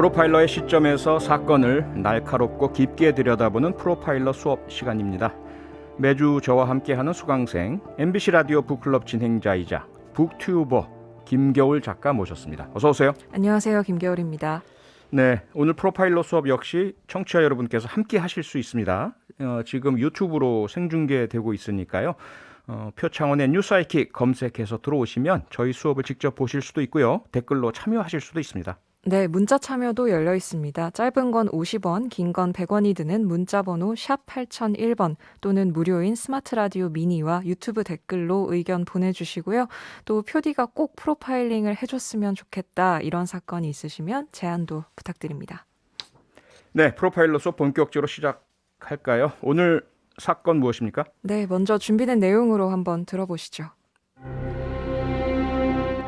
프로파일러의 시점에서 사건을 날카롭고 깊게 들여다보는 프로파일러 수업 시간입니다. 매주 저와 함께하는 수강생, MBC 라디오 북클럽 진행자이자 북튜버 김겨울 작가 모셨습니다. 어서 오세요. 안녕하세요. 김겨울입니다. 네, 오늘 프로파일러 수업 역시 청취자 여러분께서 함께 하실 수 있습니다. 지금 유튜브로 생중계되고 있으니까요. 표창원의 뉴사이킥 검색해서 들어오시면 저희 수업을 직접 보실 수도 있고요. 댓글로 참여하실 수도 있습니다. 네, 문자 참여도 열려 있습니다. 짧은 건 50원, 긴 건 100원이 드는 문자 번호 샵 8001번 또는 무료인 스마트 라디오 미니와 유튜브 댓글로 의견 보내주시고요. 또 표디가 꼭 프로파일링을 해줬으면 좋겠다 이런 사건이 있으시면 제안도 부탁드립니다. 네, 프로파일러 수업 본격적으로 시작할까요? 오늘 사건 무엇입니까? 네, 먼저 준비된 내용으로 한번 들어보시죠.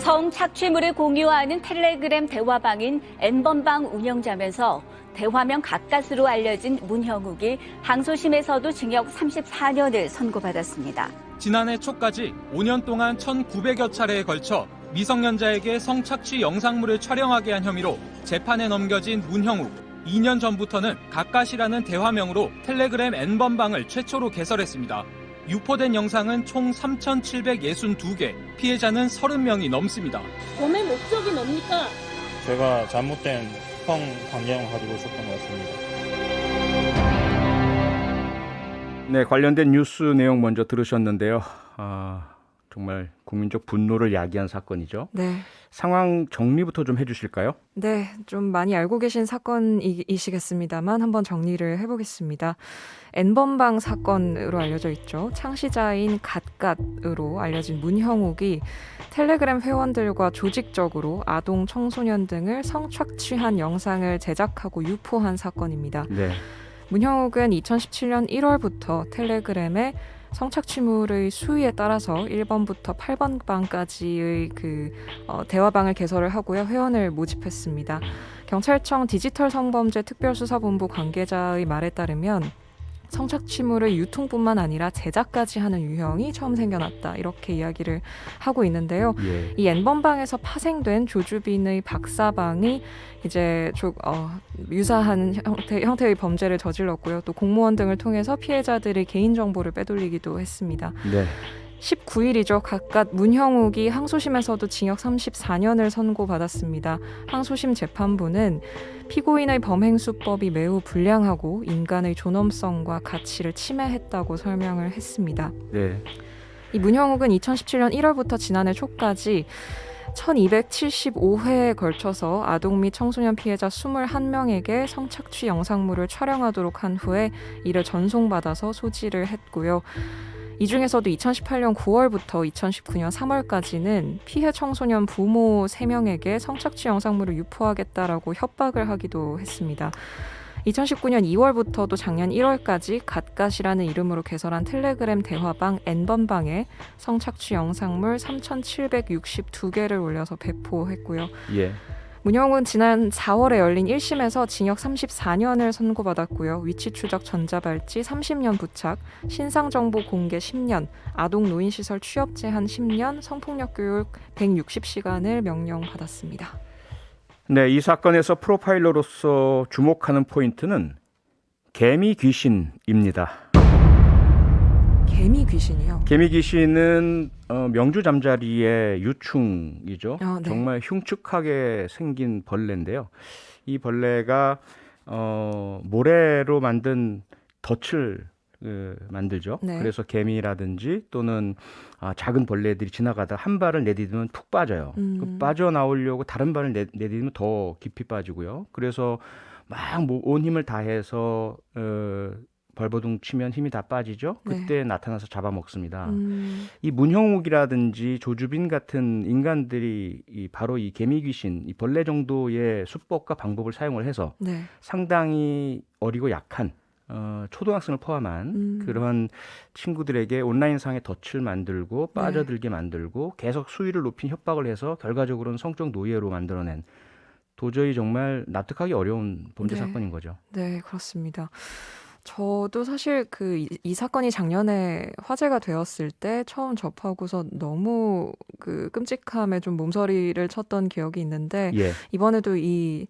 성착취물을 공유하는 텔레그램 대화방인 N번방 운영자면서 대화명 가까스로 알려진 문형욱이 항소심에서도 징역 34년을 선고받았습니다. 지난해 초까지 5년 동안 1,900여 차례에 걸쳐 미성년자에게 성착취 영상물을 촬영하게 한 혐의로 재판에 넘겨진 문형욱. 2년 전부터는 가까시라는 대화명으로 텔레그램 N번방을 최초로 개설했습니다. 유포된 영상은 총 3,762개, 피해자는 30명이 넘습니다. 범행 목적이 뭡니까? 제가 잘못된 성 관계형을 가지고 있었던 것 같습니다. 네, 관련된 뉴스 내용 먼저 들으셨는데요. 정말 국민적 분노를 야기한 사건이죠. 네. 상황 정리부터 좀 해주실까요? 네, 좀 많이 알고 계신 사건이시겠습니다만 한번 정리를 해보겠습니다. N번방 사건으로 알려져 있죠. 창시자인 갓갓으로 알려진 문형욱이 텔레그램 회원들과 조직적으로 아동, 청소년 등을 성착취한 영상을 제작하고 유포한 사건입니다. 네. 문형욱은 2017년 1월부터 텔레그램에 성착취물의 수위에 따라서 1번부터 8번 방까지의 대화방을 개설을 하고요. 회원을 모집했습니다. 경찰청 디지털 성범죄 특별수사본부 관계자의 말에 따르면 성착취물의 유통뿐만 아니라 제작까지 하는 유형이 처음 생겨났다. 이렇게 이야기를 하고 있는데요. 예. 이 N번방에서 파생된 조주빈의 박사방이 이제 유사한 형태의 범죄를 저질렀고요. 또 공무원 등을 통해서 피해자들의 개인정보를 빼돌리기도 했습니다. 네. 19일이죠. 각각 문형욱이 항소심에서도 징역 34년을 선고받았습니다. 항소심 재판부는 피고인의 범행 수법이 매우 불량하고 인간의 존엄성과 가치를 침해했다고 설명을 했습니다. 네. 이 문형욱은 2017년 1월부터 지난해 초까지 1275회에 걸쳐서 아동 및 청소년 피해자 21명에게 성착취 영상물을 촬영하도록 한 후에 이를 전송받아서 소지를 했고요. 이 중에서도 2018년 9월부터 2019년 3월까지는 피해 청소년 부모 3명에게 성착취 영상물을 유포하겠다라고 협박을 하기도 했습니다. 2019년 2월부터도 작년 1월까지 갓갓이라는 이름으로 개설한 텔레그램 대화방 N번방에 성착취 영상물 3,762개를 올려서 배포했고요. 예. 문형욱은 지난 4월에 열린 1심에서 징역 34년을 선고받았고요. 위치 추적 전자발찌 30년 부착, 신상정보 공개 10년, 아동 노인시설 취업 제한 10년, 성폭력 교육 160시간을 명령받았습니다. 네, 이 사건에서 프로파일러로서 주목하는 포인트는 개미 귀신입니다. 개미 귀신이요? 개미 귀신은 명주 잠자리의 유충이죠. 네. 정말 흉측하게 생긴 벌레인데요. 이 벌레가 모래로 만든 덫을 만들죠. 네. 그래서 개미라든지 또는 작은 벌레들이 지나가다 한 발을 내디디면 푹 빠져요. 빠져나오려고 다른 발을 내디디면 더 깊이 빠지고요. 그래서 막 온 힘을 다해서 벌버둥 치면 힘이 다 빠지죠. 그때 네. 나타나서 잡아먹습니다. 이 문형욱이라든지 조주빈 같은 인간들이 바로 이 개미 귀신, 이 벌레 정도의 수법과 방법을 사용을 해서 네. 상당히 어리고 약한 초등학생을 포함한 그런 친구들에게 온라인상의 덫을 만들고 빠져들게 만들고 계속 수위를 높인 협박을 해서 결과적으로는 성적 노예로 만들어낸 도저히 정말 납득하기 어려운 범죄 사건인 거죠. 네, 그렇습니다. 저도 사실 이 사건이 작년에 화제가 되었을 때 처음 접하고서 너무 끔찍함에 좀 몸서리를 쳤던 기억이 있는데 예. 이번에도 이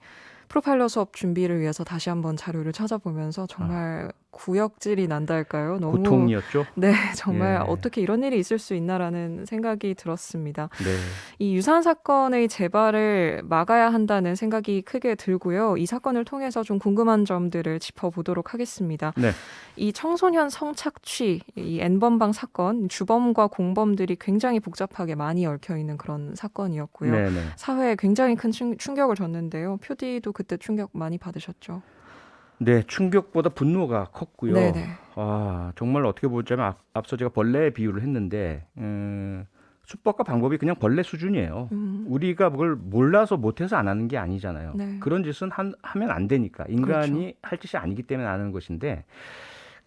프로파일러 수업 준비를 위해서 다시 한번 자료를 찾아보면서 정말 구역질이 난다 할까요? 너무 고통이었죠. 네, 정말 예. 어떻게 이런 일이 있을 수 있나라는 생각이 들었습니다. 네. 이 유사한 사건의 재발을 막아야 한다는 생각이 크게 들고요. 이 사건을 통해서 좀 궁금한 점들을 짚어보도록 하겠습니다. 네. 이 청소년 성착취, 이 N번방 사건, 주범과 공범들이 굉장히 복잡하게 많이 얽혀 있는 그런 사건이었고요. 네, 네. 사회에 굉장히 큰 충격을 줬는데요. 표디도 그때 충격 많이 받으셨죠? 네, 충격보다 분노가 컸고요. 네네. 정말 어떻게 보자면 앞서 제가 벌레 비유를 했는데 수법과 방법이 그냥 벌레 수준이에요. 우리가 그걸 몰라서 못해서 안 하는 게 아니잖아요. 네. 그런 짓은 하면 안 되니까. 인간이 그렇죠. 할 짓이 아니기 때문에 안 하는 것인데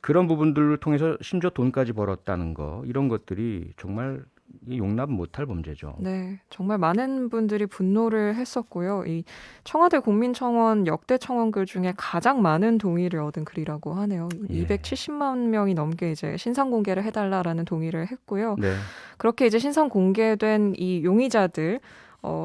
그런 부분들을 통해서 심지어 돈까지 벌었다는 거 이런 것들이 정말 용납 못할 범죄죠. 네, 정말 많은 분들이 분노를 했었고요. 이 청와대 국민청원 역대 청원글 중에 가장 많은 동의를 얻은 글이라고 하네요. 예. 270만 명이 넘게 이제 신상 공개를 해달라라는 동의를 했고요. 네. 그렇게 이제 신상 공개된 이 용의자들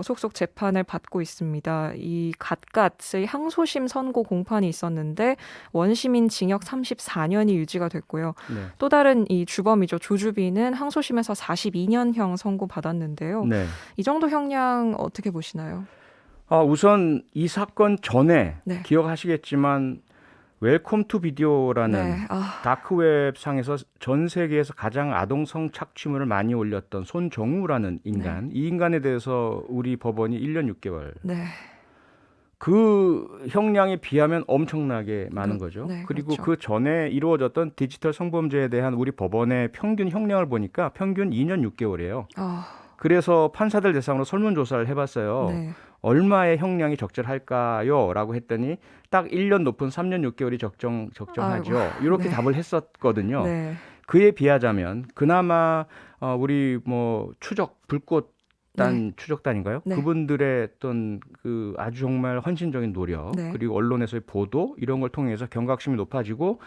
속속 재판을 받고 있습니다. 이 갓갓의 항소심 선고 공판이 있었는데 원시민 징역 34년이 유지가 됐고요. 네. 또 다른 이 주범이죠. 조주빈은 항소심에서 42년형 선고받았는데요. 네. 이 정도 형량 어떻게 보시나요? 우선 이 사건 전에 네. 기억하시겠지만 웰컴 투 비디오라는 네. 다크웹 상에서 전 세계에서 가장 아동 성착취물을 많이 올렸던 손정우라는 인간, 이 인간에 대해서 우리 법원이 1년 6개월. 네. 그 형량에 비하면 엄청나게 많은 거죠. 네, 그리고 그렇죠. 그 전에 이루어졌던 디지털 성범죄에 대한 우리 법원의 평균 형량을 보니까 평균 2년 6개월이에요. 그래서 판사들 대상으로 설문조사를 해봤어요. 네. 얼마의 형량이 적절할까요? 라고 했더니 딱 1년 높은 3년 6개월이 적정하죠. 아이고, 이렇게 네. 답을 했었거든요. 네. 그에 비하자면 그나마 우리 불꽃단 추적단인가요? 네. 그분들의 어떤 그 아주 정말 헌신적인 노력 네. 그리고 언론에서의 보도 이런 걸 통해서 경각심이 높아지고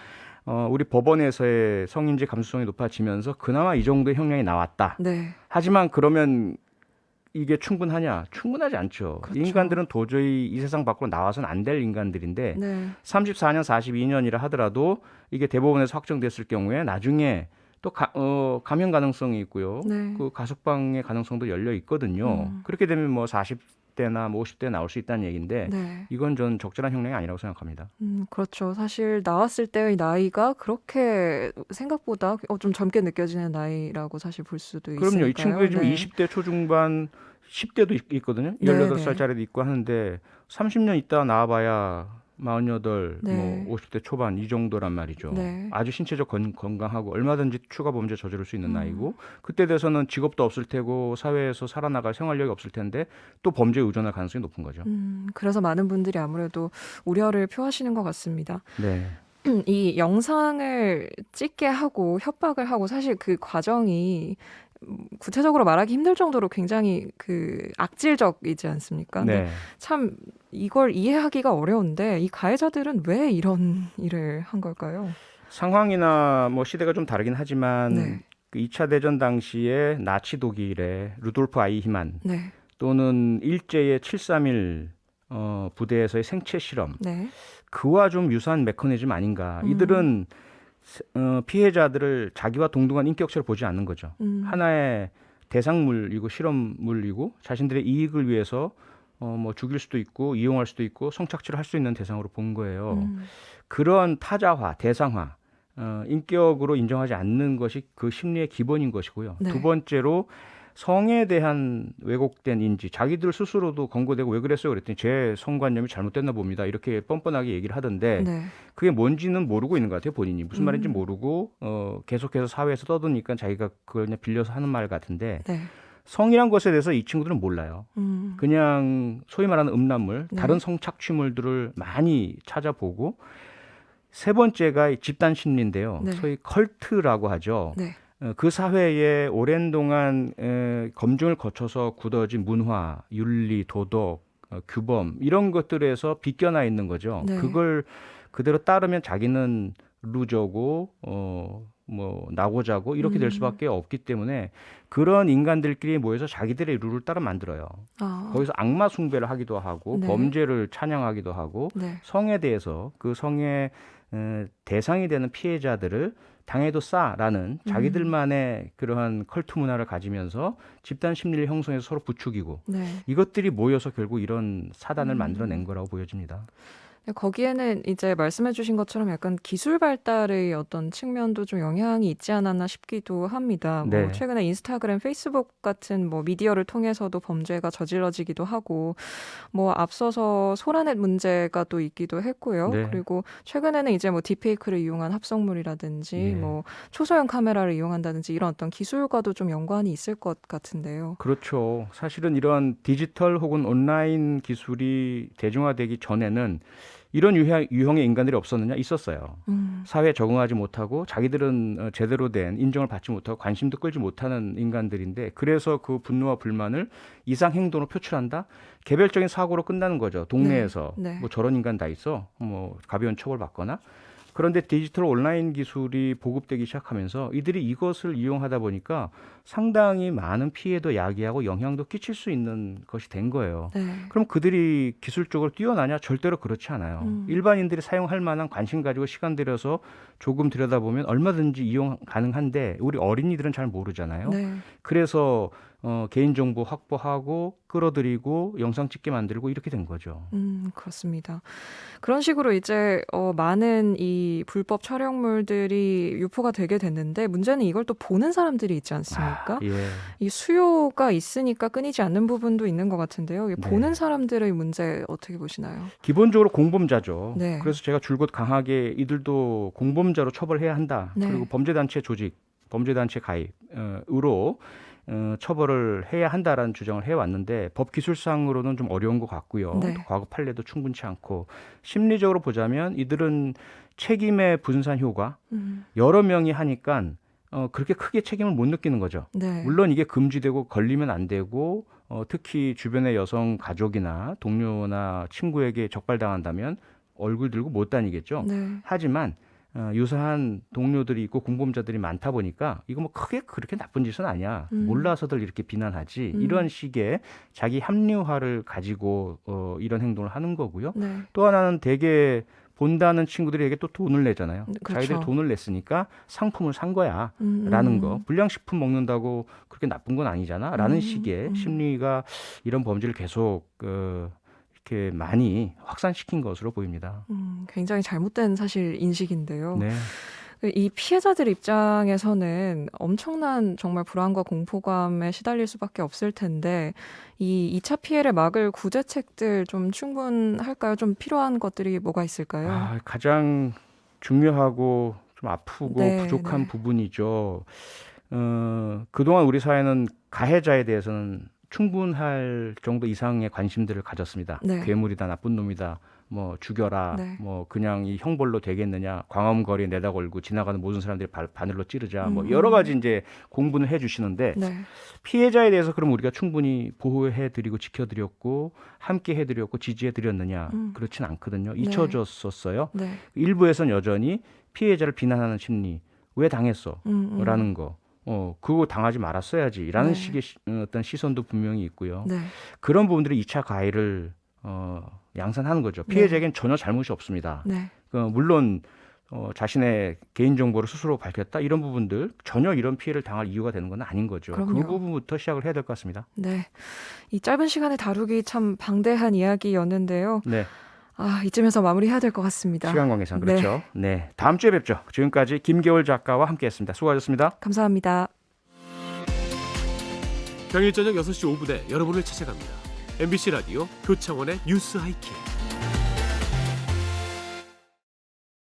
우리 법원에서의 성인지 감수성이 높아지면서 그나마 이 정도의 형량이 나왔다. 네. 하지만 그러면 이게 충분하냐? 충분하지 않죠. 그렇죠. 이 인간들은 도저히 이 세상 밖으로 나와서는 안 될 인간들인데 네. 34년, 42년이라 하더라도 이게 대법원에서 확정됐을 경우에 나중에 또 감형 가능성이 있고요. 네. 그 가석방의 가능성도 열려 있거든요. 그렇게 되면 뭐 40대나 뭐 50대 나올 수 있다는 얘기인데 네. 이건 전 적절한 형량이 아니라고 생각합니다. 그렇죠. 사실 나왔을 때의 나이가 그렇게 생각보다 좀 젊게 느껴지는 나이라고 사실 볼 수도 있으니까요. 그럼요. 이 친구가 지금 네. 20대 초중반, 10대도 있거든요. 네, 18살짜리도 있고 하는데 30년 있다 나와봐야 48, 네. 뭐 50대 초반 이 정도란 말이죠. 네. 아주 신체적 건강하고 얼마든지 추가 범죄 저지를 수 있는 나이고 그때 돼서는 직업도 없을 테고 사회에서 살아나갈 생활력이 없을 텐데 또 범죄에 의존할 가능성이 높은 거죠. 그래서 많은 분들이 아무래도 우려를 표하시는 것 같습니다. 네. 이 영상을 찍게 하고 협박을 하고 사실 그 과정이 구체적으로 말하기 힘들 정도로 굉장히 그 악질적이지 않습니까? 근데 네. 참 이걸 이해하기가 어려운데 이 가해자들은 왜 이런 일을 한 걸까요? 상황이나 뭐 시대가 좀 다르긴 하지만 네. 그 2차 대전 당시에 나치 독일의 루돌프 아이히만 네. 또는 일제의 731 부대에서의 생체 실험 네. 그와 좀 유사한 메커니즘 아닌가. 이들은 피해자들을 자기와 동등한 인격체로 보지 않는 거죠. 하나의 대상물이고 실험물이고 자신들의 이익을 위해서 뭐 죽일 수도 있고 이용할 수도 있고 성착취를 할 수 있는 대상으로 본 거예요. 그런 타자화, 대상화, 인격으로 인정하지 않는 것이 그 심리의 기본인 것이고요. 네. 두 번째로 성에 대한 왜곡된 인지, 자기들 스스로도 권고되고 왜 그랬어요? 그랬더니 제 성관념이 잘못됐나 봅니다. 이렇게 뻔뻔하게 얘기를 하던데 네. 그게 뭔지는 모르고 있는 것 같아요. 본인이 무슨 말인지 모르고 계속해서 사회에서 떠드니까 자기가 그걸 그냥 빌려서 하는 말 같은데 네. 성이란 것에 대해서 이 친구들은 몰라요. 음. 그냥 소위 말하는 음란물, 네. 다른 성착취물들을 많이 찾아보고 세 번째가 집단 심리인데요. 네. 소위 컬트라고 하죠. 네. 그 사회에 오랜 동안 검증을 거쳐서 굳어진 문화, 윤리, 도덕, 규범 이런 것들에서 비껴나 있는 거죠. 네. 그걸 그대로 따르면 자기는 루저고 뭐 나고 자고 이렇게 될 수밖에 없기 때문에 그런 인간들끼리 모여서 자기들의 룰을 따라 만들어요. 거기서 악마 숭배를 하기도 하고 네. 범죄를 찬양하기도 하고 네. 성에 대해서 그 성의 대상이 되는 피해자들을 당해도 싸라는 자기들만의 그러한 컬트 문화를 가지면서 집단 심리를 형성해서 서로 부추기고 네. 이것들이 모여서 결국 이런 사단을 만들어낸 거라고 보여집니다. 거기에는 이제 말씀해주신 것처럼 약간 기술 발달의 어떤 측면도 좀 영향이 있지 않았나 싶기도 합니다. 네. 뭐 최근에 인스타그램, 페이스북 같은 뭐 미디어를 통해서도 범죄가 저질러지기도 하고, 뭐 앞서서 소라넷 문제가 또 있기도 했고요. 네. 그리고 최근에는 이제 뭐 딥페이크를 이용한 합성물이라든지, 네. 뭐 초소형 카메라를 이용한다든지 이런 어떤 기술과도 좀 연관이 있을 것 같은데요. 그렇죠. 사실은 이런 디지털 혹은 온라인 기술이 대중화되기 전에는 이런 유형의 인간들이 없었느냐? 있었어요. 사회에 적응하지 못하고 자기들은 제대로 된 인정을 받지 못하고 관심도 끌지 못하는 인간들인데 그래서 그 분노와 불만을 이상 행동으로 표출한다? 개별적인 사고로 끝나는 거죠. 동네에서. 네. 뭐 저런 인간 다 있어. 뭐 가벼운 처벌받거나. 그런데 디지털 온라인 기술이 보급되기 시작하면서 이들이 이것을 이용하다 보니까 상당히 많은 피해도 야기하고 영향도 끼칠 수 있는 것이 된 거예요. 네. 그럼 그들이 기술적으로 뛰어나냐? 절대로 그렇지 않아요. 일반인들이 사용할 만한 관심 가지고 시간 들여서 조금 들여다보면 얼마든지 이용 가능한데 우리 어린이들은 잘 모르잖아요. 네. 그래서 개인정보 확보하고 끌어들이고 영상 찍게 만들고 이렇게 된 거죠. 그렇습니다. 그런 식으로 이제 많은 이 불법 촬영물들이 유포가 되게 됐는데 문제는 이걸 또 보는 사람들이 있지 않습니까? 예. 이 수요가 있으니까 끊이지 않는 부분도 있는 것 같은데요. 이 네. 보는 사람들의 문제 어떻게 보시나요? 기본적으로 공범자죠. 네. 그래서 제가 줄곧 강하게 이들도 공범자로 처벌해야 한다. 네. 그리고 범죄단체 조직, 범죄단체 가입으로 처벌을 해야 한다라는 주장을 해왔는데 법 기술상으로는 좀 어려운 것 같고요. 네. 과거 판례도 충분치 않고 심리적으로 보자면 이들은 책임의 분산 효과 여러 명이 하니까 그렇게 크게 책임을 못 느끼는 거죠. 네. 물론 이게 금지되고 걸리면 안 되고 특히 주변의 여성 가족이나 동료나 친구에게 적발당한다면 얼굴 들고 못 다니겠죠. 네. 하지만 유사한 동료들이 있고 공범자들이 많다 보니까 이거 뭐 크게 그렇게 나쁜 짓은 아니야. 몰라서들 이렇게 비난하지. 이런 식의 자기 합리화를 가지고 이런 행동을 하는 거고요. 네. 또 하나는 되게 본다는 친구들에게 또 돈을 내잖아요. 그렇죠. 자기들이 돈을 냈으니까 상품을 산 거야 라는 거. 불량식품 먹는다고 그렇게 나쁜 건 아니잖아 라는 식의 심리가 이런 범죄를 계속 이렇게 많이 확산시킨 것으로 보입니다. 굉장히 잘못된 사실 인식인데요. 네. 이 피해자들 입장에서는 엄청난 정말 불안과 공포감에 시달릴 수밖에 없을 텐데 이 2차 피해를 막을 구제책들 좀 충분할까요? 좀 필요한 것들이 뭐가 있을까요? 가장 중요하고 좀 아프고 네, 부족한 네. 부분이죠. 그동안 우리 사회는 가해자에 대해서는 충분할 정도 이상의 관심들을 가졌습니다. 네. 괴물이다, 나쁜 놈이다, 뭐 죽여라, 네. 뭐 그냥 이 형벌로 되겠느냐, 광화문거리에 내다 걸고 지나가는 모든 사람들이 바늘로 찌르자, 뭐 여러 가지 이제 공분을 해주시는데 네. 피해자에 대해서 그럼 우리가 충분히 보호해드리고 지켜드렸고 함께 해드렸고 지지해드렸느냐 그렇진 않거든요. 잊혀졌었어요. 네. 일부에선 여전히 피해자를 비난하는 심리, 왜 당했어? 라는 거. 그거 당하지 말았어야지라는 네. 식의 어떤 시선도 분명히 있고요. 네. 그런 부분들이 2차 가해를 양산하는 거죠. 피해자에겐 전혀 잘못이 없습니다. 네. 물론 자신의 개인정보를 스스로 밝혔다 이런 부분들 전혀 이런 피해를 당할 이유가 되는 건 아닌 거죠. 그럼요. 그 부분부터 시작을 해야 될 것 같습니다. 네. 이 짧은 시간에 다루기 참 방대한 이야기였는데요. 네, 이쯤에서 마무리해야 될 것 같습니다. 시간 관계상 그렇죠. 네, 다음 주에 뵙죠. 지금까지 김겨울 작가와 함께했습니다. 수고하셨습니다. 감사합니다. 평일 저녁 6시 5분에 여러분을 찾아갑니다. MBC 라디오 표창원의 뉴스 하이킥.